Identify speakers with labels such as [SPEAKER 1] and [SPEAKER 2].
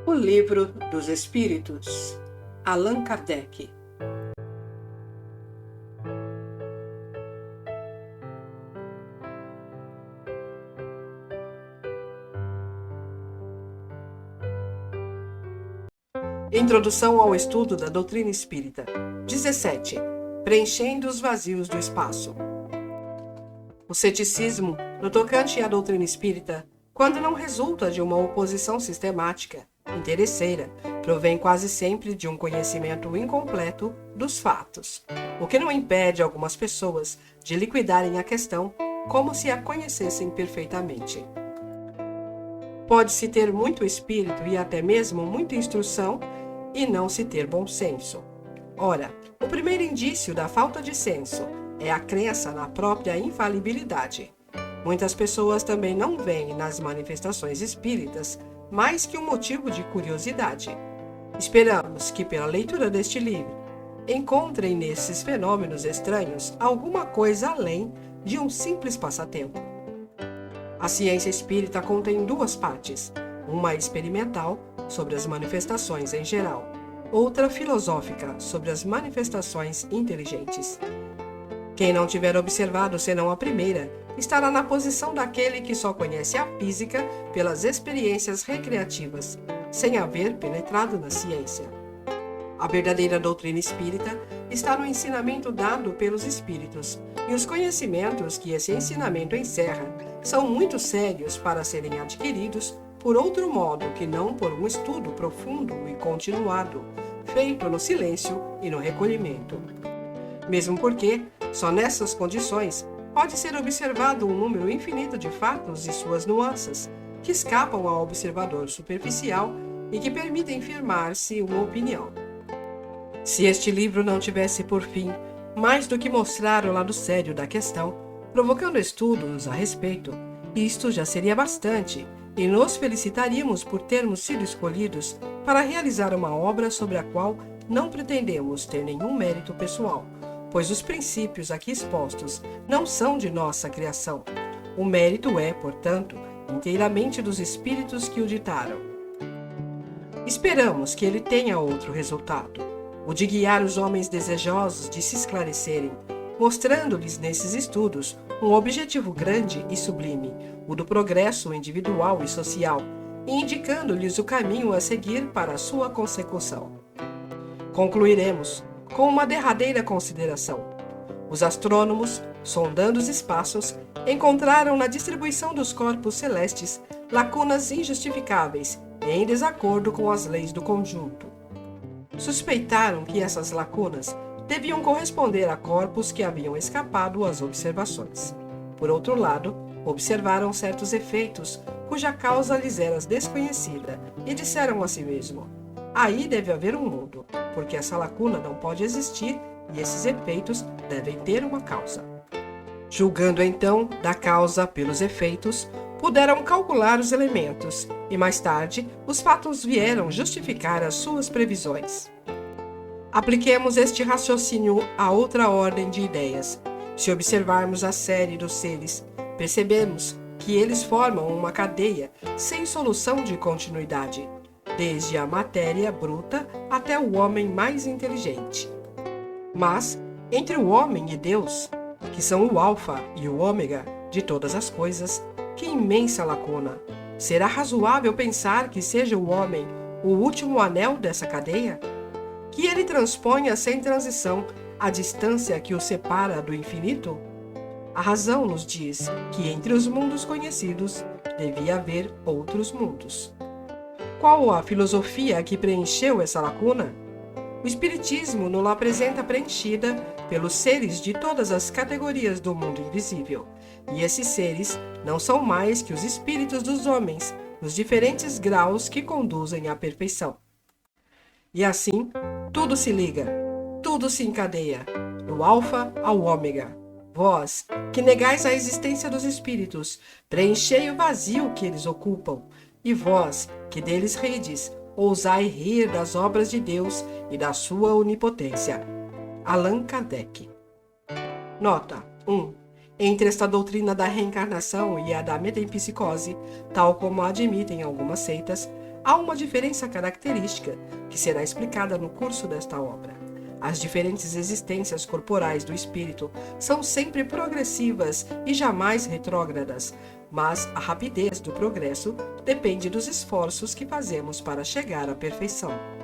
[SPEAKER 1] O Livro dos Espíritos, Allan Kardec. Introdução ao estudo da doutrina espírita. 17. Preenchendo os vazios do espaço. O ceticismo, no tocante à doutrina espírita, quando não resulta de uma oposição sistemática, interesseira, provém quase sempre de um conhecimento incompleto dos fatos, o que não impede algumas pessoas de liquidarem a questão como se a conhecessem perfeitamente. Pode-se ter muito espírito e até mesmo muita instrução e não se ter bom senso. Ora, o primeiro indício da falta de senso é a crença na própria infalibilidade. Muitas pessoas também não veem nas manifestações espíritas mais que um motivo de curiosidade. Esperamos que, pela leitura deste livro, encontrem nesses fenômenos estranhos alguma coisa além de um simples passatempo. A ciência espírita contém duas partes, uma experimental, sobre as manifestações em geral, outra filosófica, sobre as manifestações inteligentes. Quem não tiver observado senão a primeira, estará na posição daquele que só conhece a física pelas experiências recreativas, sem haver penetrado na ciência. A verdadeira doutrina espírita está no ensinamento dado pelos espíritos, e os conhecimentos que esse ensinamento encerra são muito sérios para serem adquiridos por outro modo que não por um estudo profundo e continuado, feito no silêncio e no recolhimento. Mesmo porque, só nessas condições, pode ser observado um número infinito de fatos e suas nuances, que escapam ao observador superficial e que permitem firmar-se uma opinião. Se este livro não tivesse por fim mais do que mostrar o lado sério da questão, provocando estudos a respeito, isto já seria bastante, e nos felicitaríamos por termos sido escolhidos para realizar uma obra sobre a qual não pretendemos ter nenhum mérito pessoal, pois os princípios aqui expostos não são de nossa criação. O mérito é, portanto, inteiramente dos espíritos que o ditaram. Esperamos que ele tenha outro resultado, o de guiar os homens desejosos de se esclarecerem, mostrando-lhes nesses estudos um objetivo grande e sublime, o do progresso individual e social, e indicando-lhes o caminho a seguir para a sua consecução. Concluiremos com uma derradeira consideração. Os astrônomos, sondando os espaços, encontraram na distribuição dos corpos celestes lacunas injustificáveis e em desacordo com as leis do conjunto. Suspeitaram que essas lacunas deviam corresponder a corpos que haviam escapado às observações. Por outro lado, observaram certos efeitos cuja causa lhes era desconhecida e disseram a si mesmo: aí deve haver um mundo, porque essa lacuna não pode existir e esses efeitos devem ter uma causa. Julgando então da causa pelos efeitos, puderam calcular os elementos e mais tarde os fatos vieram justificar as suas previsões. Apliquemos este raciocínio a outra ordem de ideias. Se observarmos a série dos seres, percebemos que eles formam uma cadeia sem solução de continuidade, desde a matéria bruta até o homem mais inteligente. Mas, entre o homem e Deus, que são o alfa e o ômega de todas as coisas, que imensa lacuna! Será razoável pensar que seja o homem o último anel dessa cadeia? Que ele transponha sem transição a distância que o separa do infinito? A razão nos diz que entre os mundos conhecidos devia haver outros mundos. Qual a filosofia que preencheu essa lacuna? O Espiritismo nos apresenta preenchida pelos seres de todas as categorias do mundo invisível, e esses seres não são mais que os espíritos dos homens, nos diferentes graus que conduzem à perfeição. E assim, tudo se liga, tudo se encadeia, do alfa ao ômega. Vós, que negais a existência dos espíritos, preenchei o vazio que eles ocupam, e vós, que deles rides, ousai rir das obras de Deus e da sua onipotência. Allan Kardec. Nota 1. Entre esta doutrina da reencarnação e a da metempsicose, tal como a admitem algumas seitas, há uma diferença característica que será explicada no curso desta obra. As diferentes existências corporais do espírito são sempre progressivas e jamais retrógradas, mas a rapidez do progresso depende dos esforços que fazemos para chegar à perfeição.